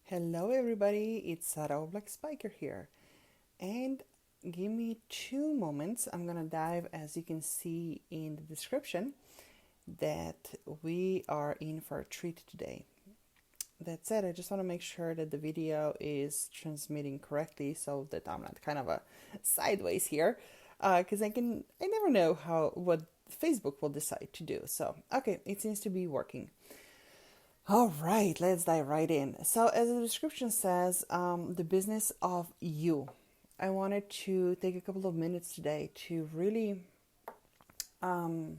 Hello, everybody. It's Sara Black Spiker here. And give me 2 moments. I'm going to dive, as you can see in the description, that we are in for a treat today. That said, I just want to make sure that the video is transmitting correctly so that I'm not kind of a sideways here. Because I never know what Facebook will decide to do. So, okay, it seems to be working. All right, let's dive right in. So, as the description says, the business of you. I wanted to take a couple of minutes today to really um,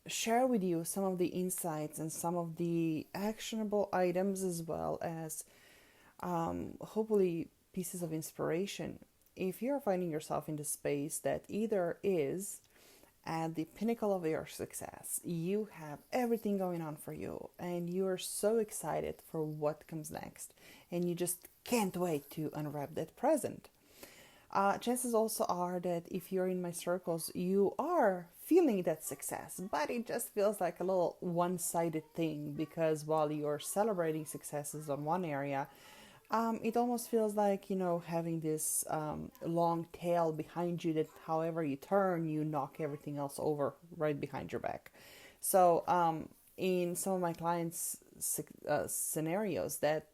share with you some of the insights and some of the actionable items, as well as hopefully pieces of inspiration. If you're finding yourself in the space that either is at the pinnacle of your success, you have everything going on for you, and you are so excited for what comes next, and you just can't wait to unwrap that present. Chances also are that if you're in my circles, you are feeling that success, but it just feels like a little one sided thing because while you're celebrating successes on one area, it almost feels like, having this long tail behind you that however you turn, you knock everything else over right behind your back. So, in some of my clients' scenarios, that,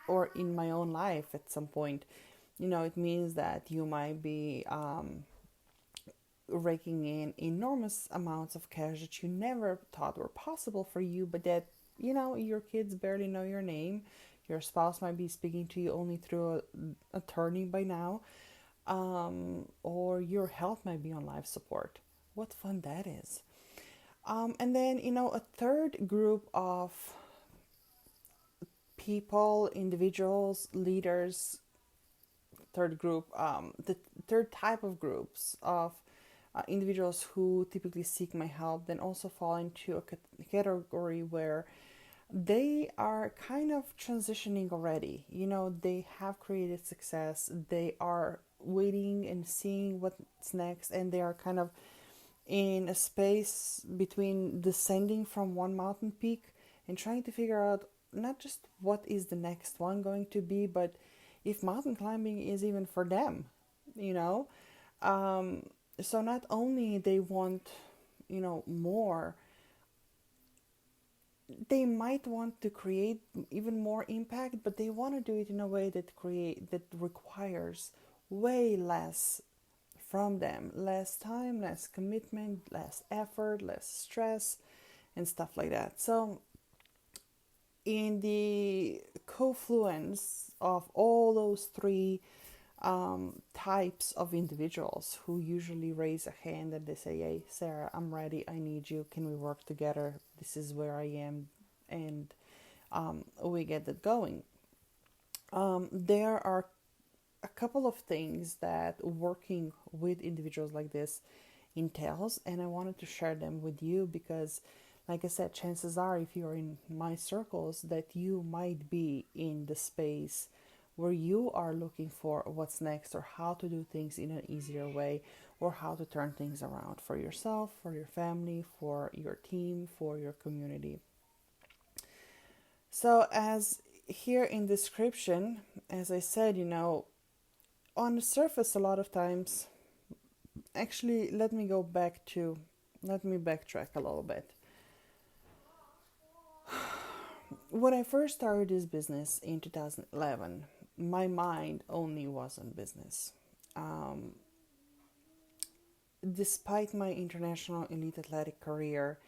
or in my own life at some point, it means that you might be raking in enormous amounts of cash that you never thought were possible for you, but that, your kids barely know your name. Your spouse might be speaking to you only through an attorney by now, or your health might be on life support. What fun that is. And then, a third group of people, individuals, leaders, the third type of groups of individuals who typically seek my help then also fall into a category where they are kind of transitioning already. They have created success, they are waiting and seeing what's next, and they are kind of in a space between descending from one mountain peak and trying to figure out not just what is the next one going to be, but if mountain climbing is even for them, you know. So not only they want, more, they might want to create even more impact, but they want to do it in a way that requires way less from them, less time, less commitment, less effort, less stress, and stuff like that. So in the confluence of all those three types of individuals who usually raise a hand and they say, "Hey, Sarah, I'm ready. I need you. Can we work together? This is where I am," and we get that going. There are a couple of things that working with individuals like this entails, and I wanted to share them with you because, like I said, chances are if you're in my circles that you might be in the space where you are looking for what's next, or how to do things in an easier way, or how to turn things around for yourself, for your family, for your team, for your community. So, as here in description, as I said, on the surface, a lot of times, actually, let me backtrack a little bit. When I first started this business in 2011, my mind only was on business. Um, Despite my international elite athletic career,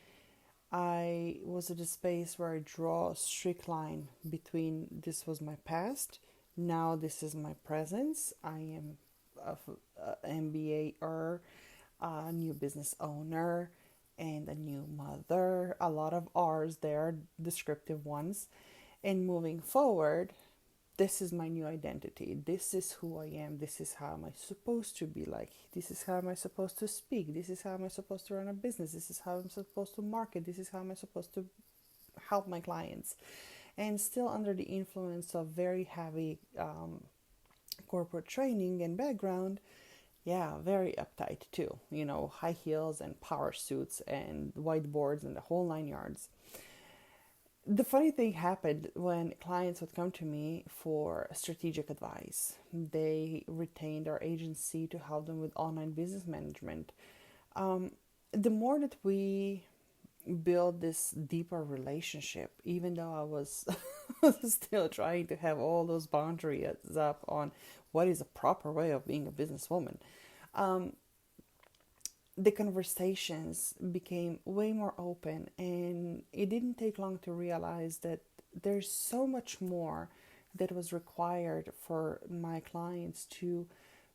I was at a space where I draw a strict line between this was my past, now this is my presence. I am an MBA-er, a new business owner, and a new mother. A lot of R's there, descriptive ones. And moving forward, this is my new identity. This is who I am. This is how am I supposed to be like. This is how am I supposed to speak. This is how am I supposed to run a business. This is how I'm supposed to market. This is how am I supposed to help my clients. And still under the influence of very heavy corporate training and background, yeah, very uptight too. High heels and power suits and whiteboards and the whole nine yards. The funny thing happened when clients would come to me for strategic advice. They retained our agency to help them with online business management. Um, the more that we build this deeper relationship, even though I was still trying to have all those boundaries up on what is a proper way of being a businesswoman, um, the conversations became way more open, and it didn't take long to realize that there's so much more that was required for my clients to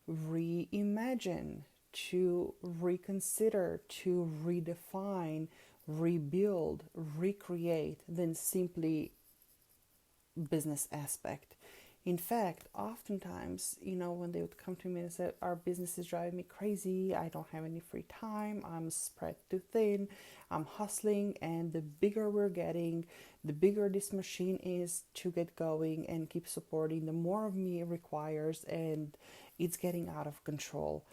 reimagine, to reconsider, to redefine, rebuild, recreate than simply business aspect. In fact, oftentimes, when they would come to me and say, our business is driving me crazy, I don't have any free time, I'm spread too thin, I'm hustling, and the bigger we're getting, the bigger this machine is to get going and keep supporting, the more of me it requires, and it's getting out of control.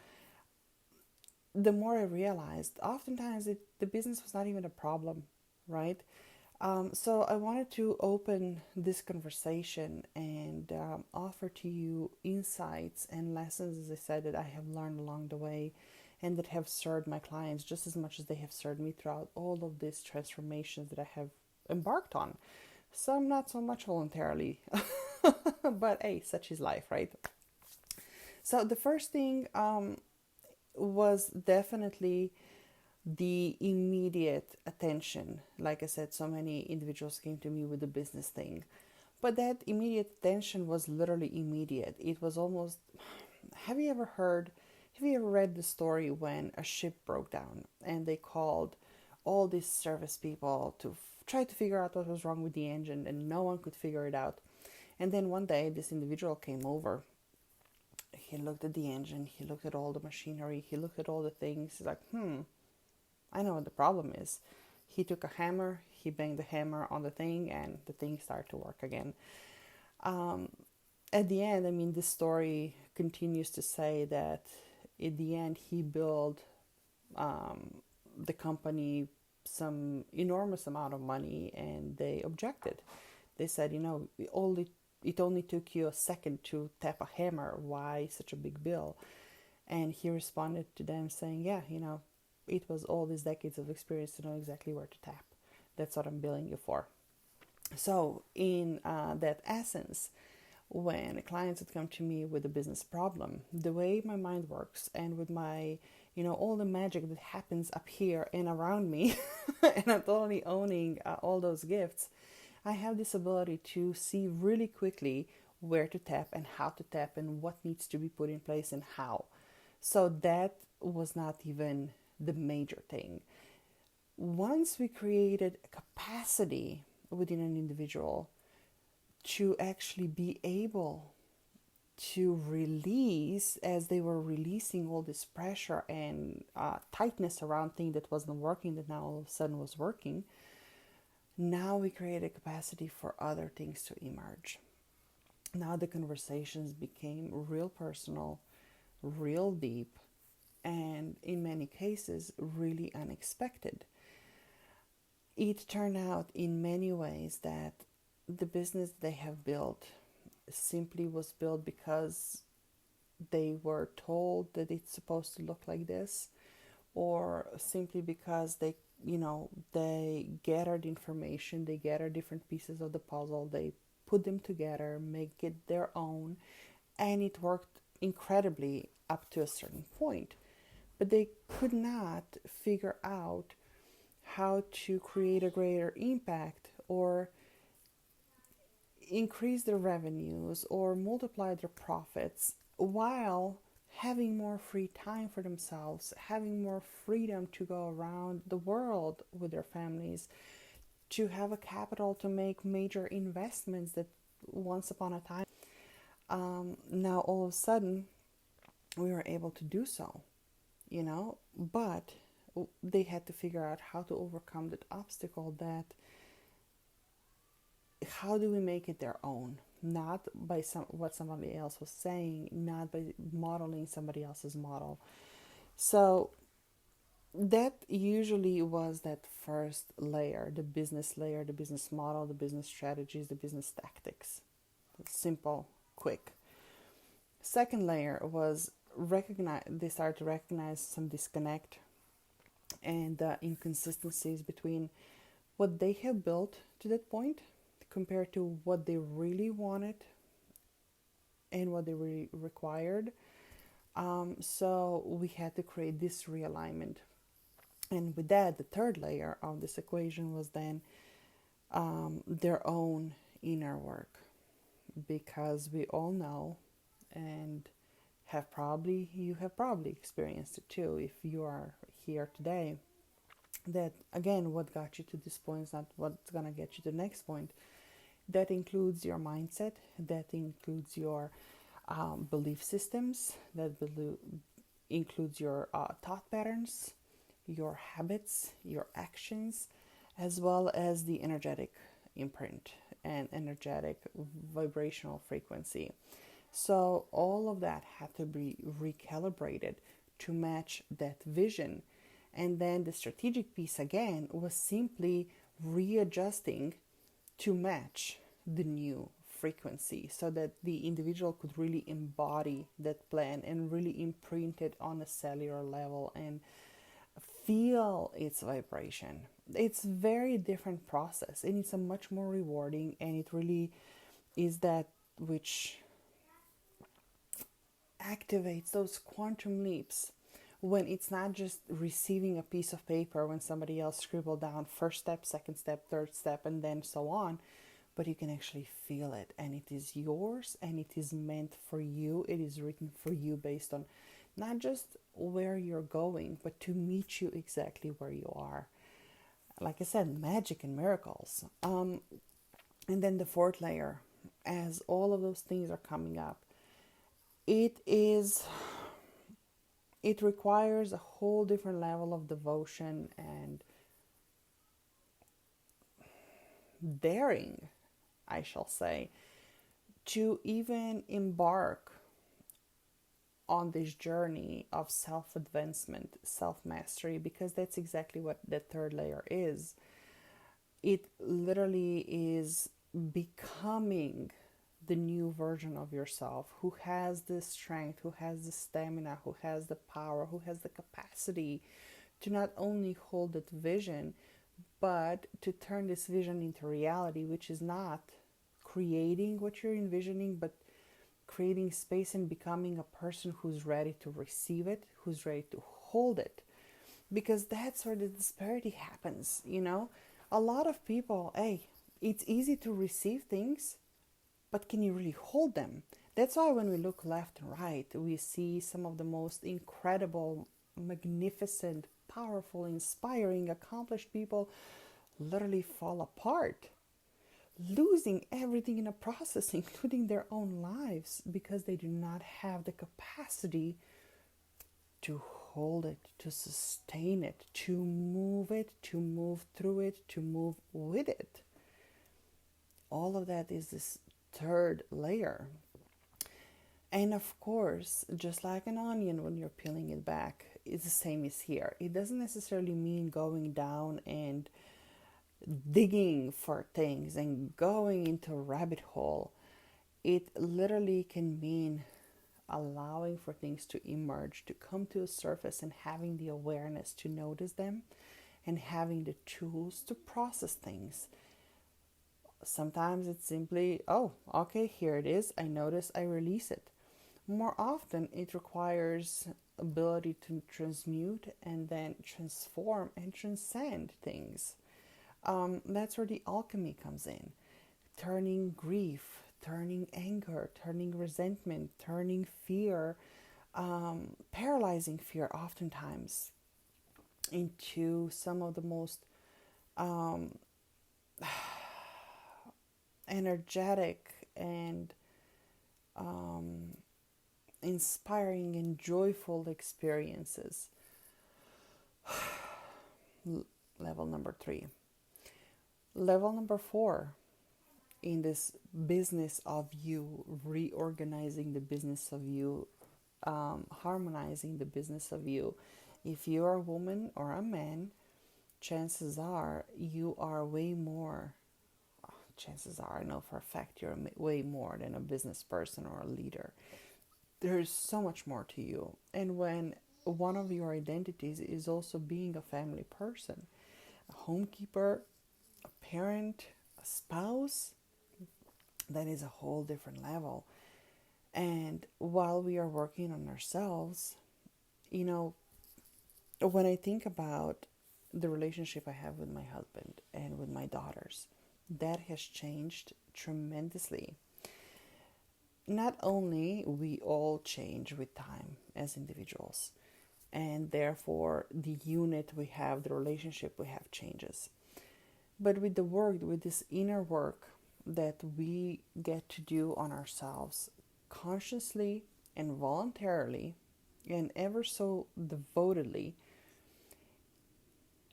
The more I realized, oftentimes the business was not even a problem, right? So I wanted to open this conversation and offer to you insights and lessons, as I said, that I have learned along the way and that have served my clients just as much as they have served me throughout all of these transformations that I have embarked on. Some not so much voluntarily, but hey, such is life, right? So the first thing was definitely the immediate attention. Like I said, so many individuals came to me with the business thing, but that immediate attention was literally immediate. It was almost, have you ever heard, have you ever read the story when a ship broke down and they called all these service people to try to figure out what was wrong with the engine, and no one could figure it out? And then one day this individual came over. He looked at the engine, he looked at all the machinery, he looked at all the things. He's like, I know what the problem is. He took a hammer, he banged the hammer on the thing, and the thing started to work again. Um, at the end, this story continues to say that at the end, he billed the company some enormous amount of money, and they objected. They said, it only took you a second to tap a hammer. Why such a big bill? And he responded to them saying, yeah, it was all these decades of experience to know exactly where to tap. That's what I'm billing you for. So, in that essence, when clients would come to me with a business problem, the way my mind works and with my, all the magic that happens up here and around me, and I'm totally owning all those gifts, I have this ability to see really quickly where to tap and how to tap and what needs to be put in place and how. So that was not even the major thing. Once we created a capacity within an individual to actually be able to release, as they were releasing all this pressure and tightness around things that wasn't working, that now all of a sudden was working, now we created a capacity for other things to emerge. Now the conversations became real personal, real deep, and in many cases, really unexpected. It turned out in many ways that the business they have built simply was built because they were told that it's supposed to look like this, or simply because they gathered information, they gathered different pieces of the puzzle, they put them together, make it their own, and it worked incredibly up to a certain point. But they could not figure out how to create a greater impact or increase their revenues or multiply their profits while having more free time for themselves, having more freedom to go around the world with their families, to have a capital to make major investments that once upon a time, now all of a sudden we were able to do so, but they had to figure out how to overcome that obstacle, that how do we make it their own, not by what somebody else was saying, not by modeling somebody else's model. So that usually was that first layer, the business layer, the business model, the business strategies, the business tactics. Simple, quick. Second layer was recognize. They started to recognize some disconnect and inconsistencies between what they have built to that point compared to what they really wanted and what they really required. So we had to create this realignment. And with that, the third layer of this equation was then their own inner work. Because we all know, and you have probably experienced it too if you are here today, that again, what got you to this point is not what's going to get you to the next point. That includes your mindset, that includes your belief systems, that includes your thought patterns, your habits, your actions, as well as the energetic imprint and energetic vibrational frequency. So all of that had to be recalibrated to match that vision. And then the strategic piece again was simply readjusting to match the new frequency so that the individual could really embody that plan and really imprint it on a cellular level and feel its vibration. It's a very different process and it's a much more rewarding, and it really is that which activates those quantum leaps when it's not just receiving a piece of paper when somebody else scribbled down first step, second step, third step, and then so on, but you can actually feel it and it is yours and it is meant for you. It is written for you based on not just where you're going, but to meet you exactly where you are. Like I said, magic and miracles. And then the fourth layer, as all of those things are coming up, it requires a whole different level of devotion and daring, I shall say, to even embark on this journey of self-advancement, self-mastery, because that's exactly what the third layer is. It literally is becoming the new version of yourself who has the strength, who has the stamina, who has the power, who has the capacity to not only hold that vision, but to turn this vision into reality, which is not creating what you're envisioning, but creating space and becoming a person who's ready to receive it, who's ready to hold it. Because that's where the disparity happens, you know? A lot of people, hey, it's easy to receive things, but can you really hold them? That's why when we look left and right, we see some of the most incredible, magnificent, powerful, inspiring, accomplished people literally fall apart, losing everything in a process, including their own lives, because they do not have the capacity to hold it, to sustain it, to move through it, to move with it. All of that is this third layer. And of course, just like an onion when you're peeling it back, it's the same as here. It doesn't necessarily mean going down and digging for things and going into a rabbit hole. It literally can mean allowing for things to emerge, to come to the surface, and having the awareness to notice them and having the tools to process things. Sometimes it's simply, oh, okay, here it is. I notice, I release it. More often, it requires ability to transmute and then transform and transcend things. That's where the alchemy comes in. Turning grief, turning anger, turning resentment, turning fear, paralyzing fear oftentimes into some of the most energetic and inspiring and joyful experiences. Level number 3. Level number 4 in this business of you, reorganizing the business of you, harmonizing the business of you, If you're a woman or a man, chances are you are way more. Chances are, I know for a fact, you're way more than a business person or a leader. There's so much more to you. And when one of your identities is also being a family person, a homekeeper, a parent, a spouse, that is a whole different level. And while we are working on ourselves, you know, when I think about the relationship I have with my husband and with my daughters, that has changed tremendously. Not only we all change with time as individuals, and therefore the unit we have, the relationship we have changes, but with the work, with this inner work that we get to do on ourselves consciously and voluntarily and ever so devotedly,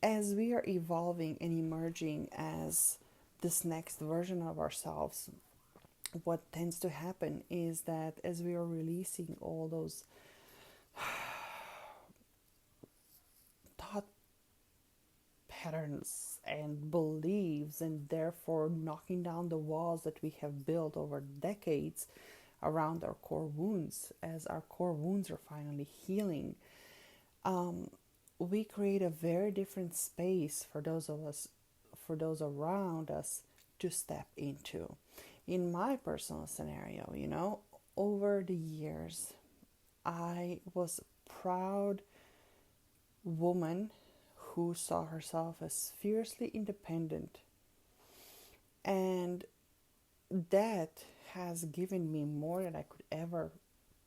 as we are evolving and emerging as this next version of ourselves, what tends to happen is that as we are releasing all those thought patterns and beliefs, and therefore knocking down the walls that we have built over decades around our core wounds, as our core wounds are finally healing, we create a very different space for those of us, for those around us to step into. In my personal scenario, over the years, I was a proud woman who saw herself as fiercely independent. And that has given me more than I could ever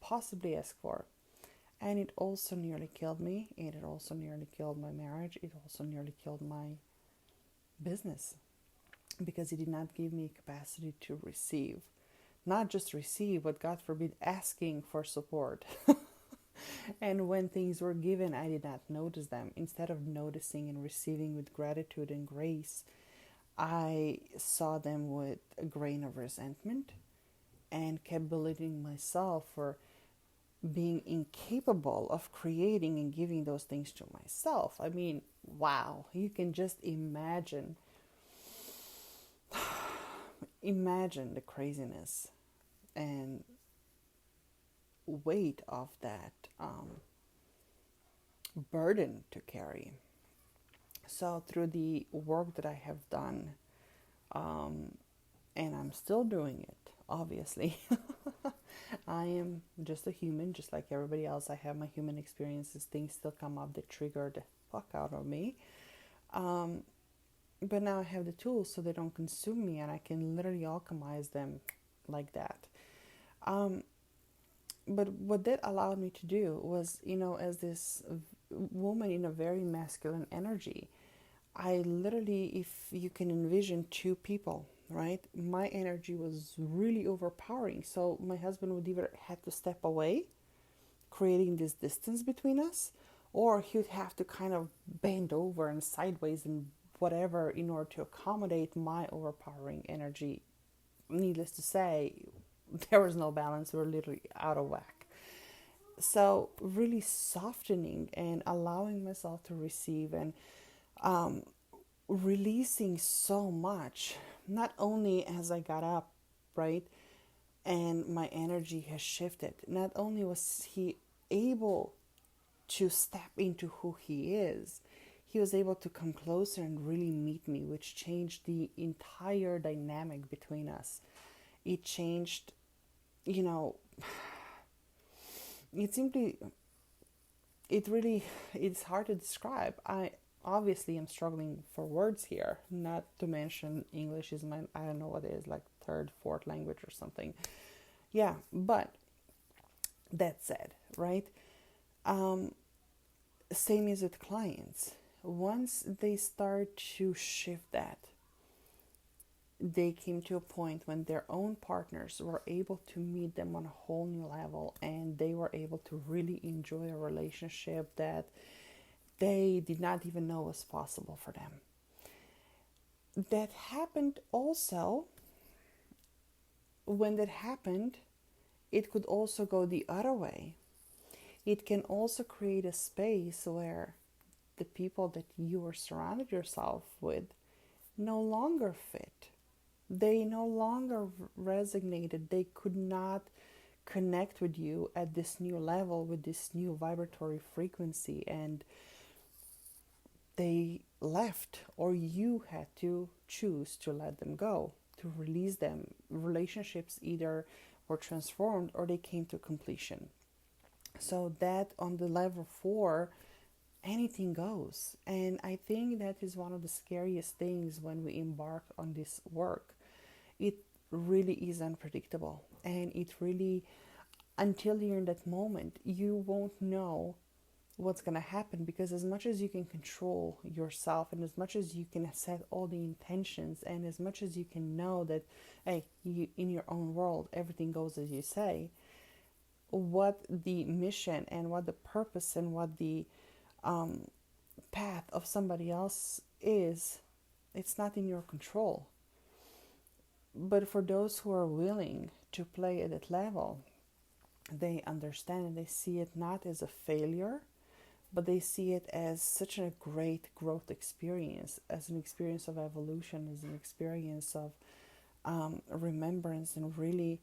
possibly ask for. And it also nearly killed me. It also nearly killed my marriage. It also nearly killed my business, because it did not give me capacity to receive. Not just receive, but God forbid, asking for support. And when things were given, I did not notice them. Instead of noticing and receiving with gratitude and grace, I saw them with a grain of resentment and kept belittling myself for being incapable of creating and giving those things to myself. I mean, wow, you can just imagine the craziness and weight of that burden to carry. So through the work that I have done, and I'm still doing it, obviously. I am just a human, just like everybody else. I have my human experiences. Things still come up that trigger the fuck out of me. But now I have the tools so they don't consume me, and I can literally alchemize them like that. But what that allowed me to do was, as this woman in a very masculine energy, I literally, if you can envision two people, right? My energy was really overpowering. So my husband would either have to step away, creating this distance between us, or he would have to kind of bend over and sideways and whatever in order to accommodate my overpowering energy. Needless to say, there was no balance. We were literally out of whack. So really softening and allowing myself to receive, and releasing so much, not only as I got up, right, and my energy has shifted. Not only was he able to step into who he is, he was able to come closer and really meet me, which changed the entire dynamic between us. It changed, it simply, it's hard to describe. I obviously am struggling for words here, not to mention English is my, I don't know what it is, like third, fourth language or something. Yeah, but that said, right? Same is with clients. Once they start to shift that, they came to a point when their own partners were able to meet them on a whole new level, and they were able to really enjoy a relationship that they did not even know was possible for them. That happened also. When that happened, it could also go the other way. It can also create a space where the people that you are surrounded yourself with no longer fit. They no longer resonated. They could not connect with you at this new level, with this new vibratory frequency, and they left, or you had to choose to let them go, to release them. Relationships either were transformed or they came to completion. So that on the level 4, anything goes. And I think that is one of the scariest things when we embark on this work. It really is unpredictable, and it really, until you're in that moment, you won't know what's going to happen, because as much as you can control yourself, and as much as you can set all the intentions, and as much as you can know that, hey, you, in your own world everything goes as you say, what the mission and what the purpose and what the path of somebody else is, it's not in your control. But for those who are willing to play at that level, they understand and they see it not as a failure, but they see it as such a great growth experience, as an experience of evolution, as an experience of remembrance, and really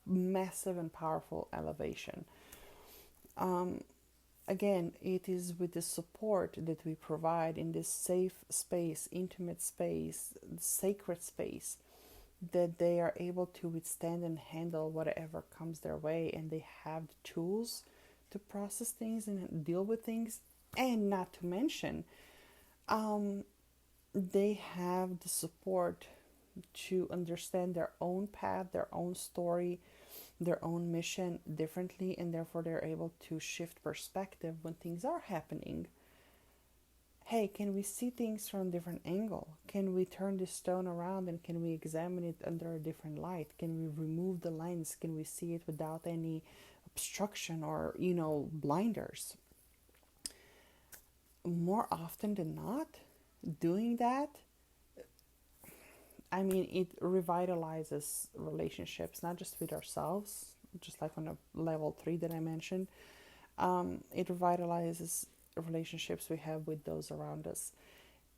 massive and powerful elevation. Again, it is with the support that we provide in this safe space, intimate space, sacred space, that they are able to withstand and handle whatever comes their way, and they have the tools to process things and deal with things. And not to mention, they have the support to understand their own path, their own story, their own mission differently, and therefore they're able to shift perspective when things are happening. Hey, can we see things from a different angle? Can we turn this stone around and can we examine it under a different light? Can we remove the lens? Can we see it without any obstruction or, blinders? More often than not, doing that, it revitalizes relationships, not just with ourselves, just like on a level 3 that I mentioned. It revitalizes relationships we have with those around us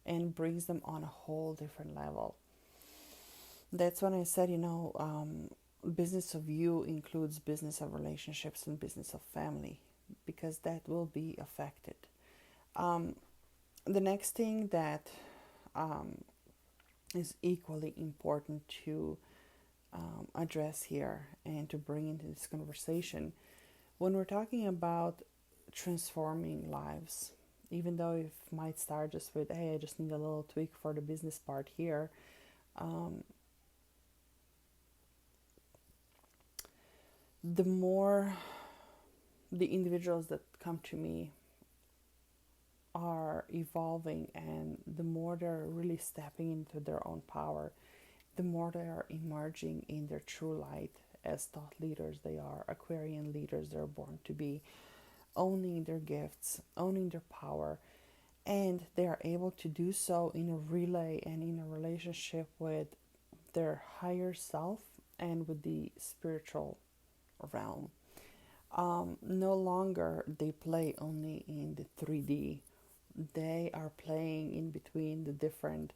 and brings them on a whole different level. That's when I said, business of you includes business of relationships and business of family, because that will be affected. The next thing that is equally important to address here and to bring into this conversation, when we're talking about transforming lives, even though it might start just with, hey, I just need a little tweak for the business part here, the more the individuals that come to me are evolving, and the more they're really stepping into their own power, the more they are emerging in their true light as thought leaders. They are Aquarian leaders. They're born to be owning their gifts, owning their power, and they are able to do so in a relay and in a relationship with their higher self and with the spiritual realm. No longer they play only in the 3D. They are playing in between the different,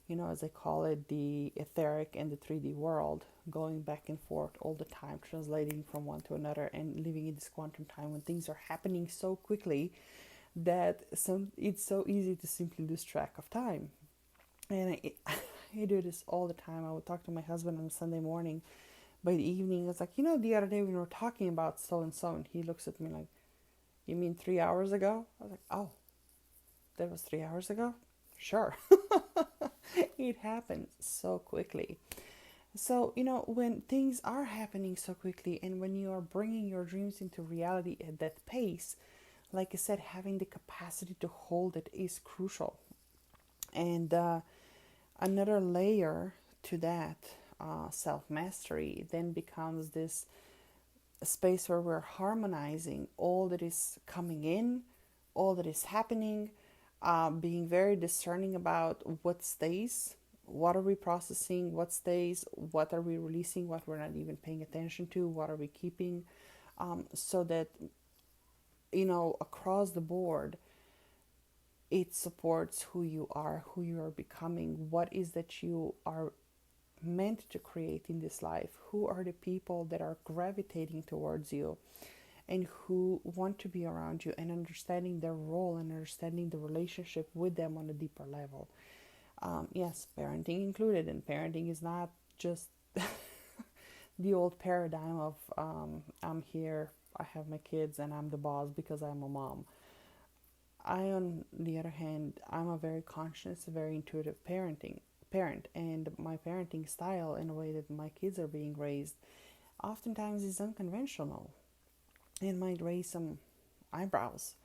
as I call it, the etheric and the 3D world, going back and forth all the time, translating from one to another and living in this quantum time when things are happening so quickly that it's so easy to simply lose track of time. And I do this all the time. I would talk to my husband on a Sunday morning. By the evening, it's like, the other day we were talking about so and so, and he looks at me like, you mean 3 hours ago? I was like, oh, that was 3 hours ago? Sure. It happens so quickly. So, when things are happening so quickly, and when you are bringing your dreams into reality at that pace, like I said, having the capacity to hold it is crucial. And another layer to that, self-mastery, then becomes this space where we're harmonizing all that is coming in, all that is happening, being very discerning about what stays, what are we processing, what stays, what are we releasing, what we're not even paying attention to, what are we keeping, so that, across the board, it supports who you are becoming, what is that you are meant to create in this life, who are the people that are gravitating towards you and who want to be around you, and understanding their role and understanding the relationship with them on a deeper level. Yes, parenting included, and parenting is not just the old paradigm of I'm here, I have my kids, and I'm the boss because I'm a mom. On the other hand, I'm a very conscious, very intuitive parent, and my parenting style and the way that my kids are being raised oftentimes is unconventional and might raise some eyebrows.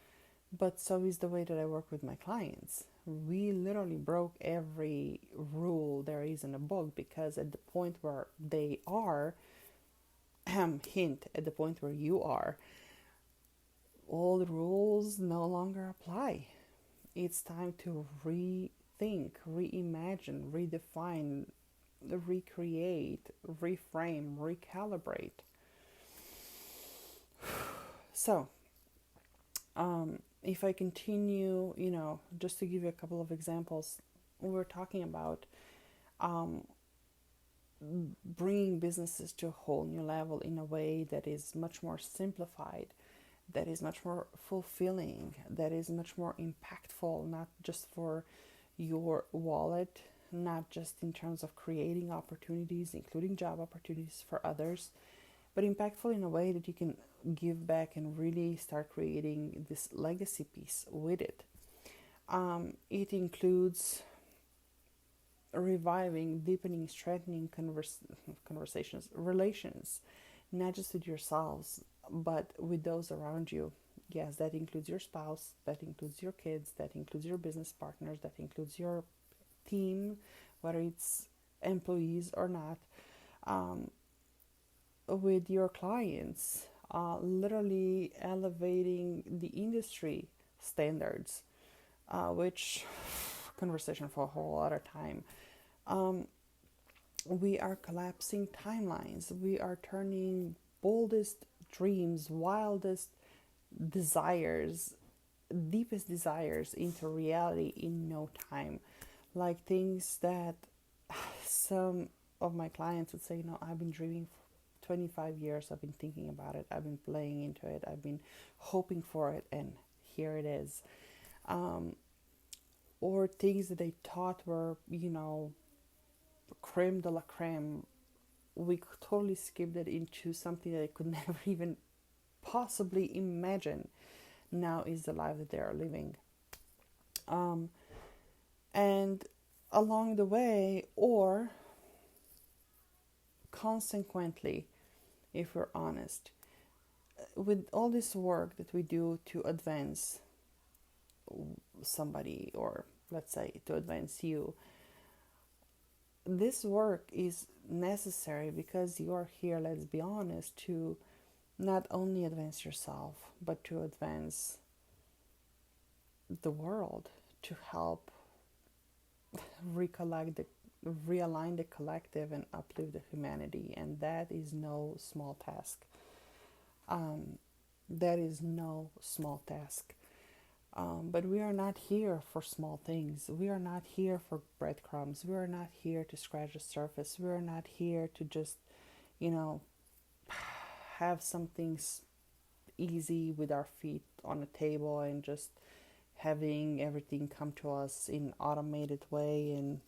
But so is the way that I work with my clients. We literally broke every rule there is in a book, because at the point where they are, hint, at the point where you are, all the rules no longer apply. It's time to rethink, reimagine, redefine, recreate, reframe, recalibrate. So, if I continue, just to give you a couple of examples, we're talking about bringing businesses to a whole new level in a way that is much more simplified, that is much more fulfilling, that is much more impactful, not just for your wallet, not just in terms of creating opportunities, including job opportunities for others, but impactful in a way that you can give back and really start creating this legacy piece with it. It includes reviving, deepening, strengthening conversations, relations, not just with yourselves, but with those around you. Yes, that includes your spouse, that includes your kids, that includes your business partners, that includes your team, whether it's employees or not, with your clients, literally elevating the industry standards, which conversation for a whole other time. We are collapsing timelines. We are turning boldest dreams, wildest desires, deepest desires into reality in no time. Like things that some of my clients would say, I've been dreaming for 25 years, I've been thinking about it, I've been playing into it, I've been hoping for it, and here it is. Or things that they thought were, creme de la creme, we totally skipped it into something that I could never even possibly imagine now is the life that they are living. And along the way, or consequently, if we're honest, with all this work that we do to advance somebody, or let's say to advance you, this work is necessary because you are here, let's be honest, to not only advance yourself, but to advance the world, to help realign the collective and uplift the humanity. And that is no small task. That is no small task. But we are not here for small things. We are not here for breadcrumbs. We are not here to scratch the surface. We are not here to just, have some things easy with our feet on the table and just having everything come to us in automated way. And,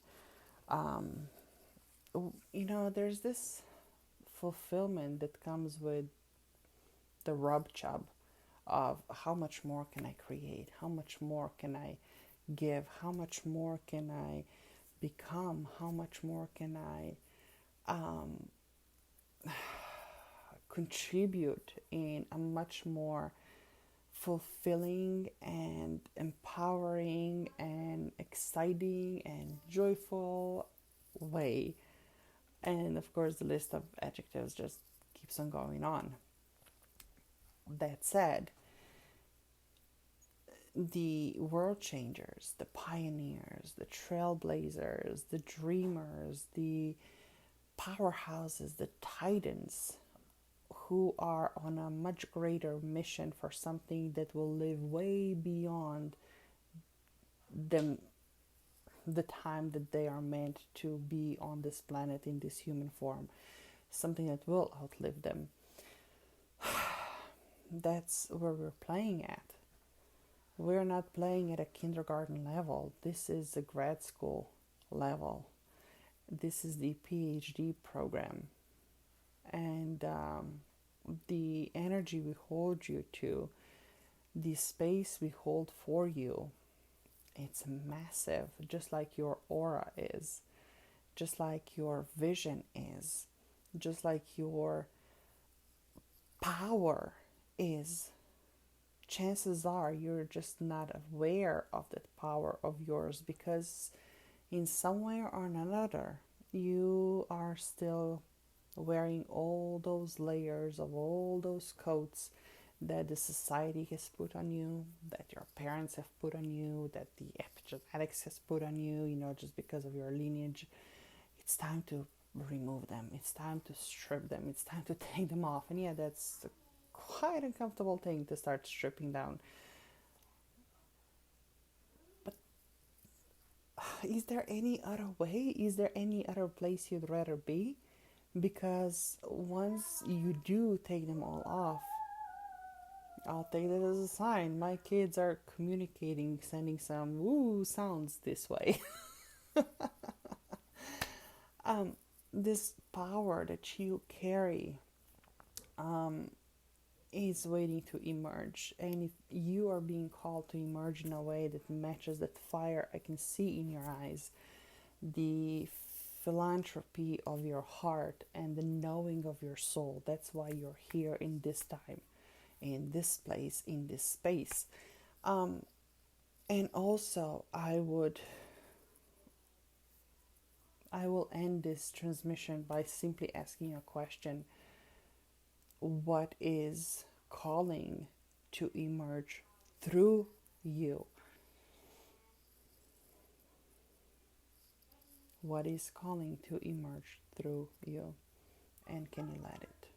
there's this fulfillment that comes with the rub chub of how much more can I create, how much more can I give, how much more can I become, how much more can I contribute in a much more fulfilling and empowering and exciting and joyful way. And of course, the list of adjectives just keeps on going on. That said, the world changers, the pioneers, the trailblazers, the dreamers, the powerhouses, the titans who are on a much greater mission for something that will live way beyond them, the time that they are meant to be on this planet in this human form, something that will outlive them. That's where we're playing at. We're not playing at a kindergarten level. This is a grad school level. This is the PhD program. And the energy we hold you to, the space we hold for you, it's massive, just like your aura is, just like your vision is, just like your power is. Chances are you're just not aware of that power of yours, because in some way or another you are still wearing all those layers of all those coats that the society has put on you, that your parents have put on you, that the epigenetics has put on you, just because of your lineage. It's time to remove them. It's time to strip them. It's time to take them off. And yeah, that's a quite uncomfortable thing to start stripping down. But is there any other way? Is there any other place you'd rather be? Because once you do take them all off, I'll take that as a sign. My kids are communicating, sending some woo sounds this way. This power that you carry is waiting to emerge. And if you are being called to emerge in a way that matches that fire I can see in your eyes, the philanthropy of your heart and the knowing of your soul, that's why you're here in this time, in this place, in this space. And also I will end this transmission by simply asking a question. What is calling to emerge through you? What is calling to emerge through you? And can you let it?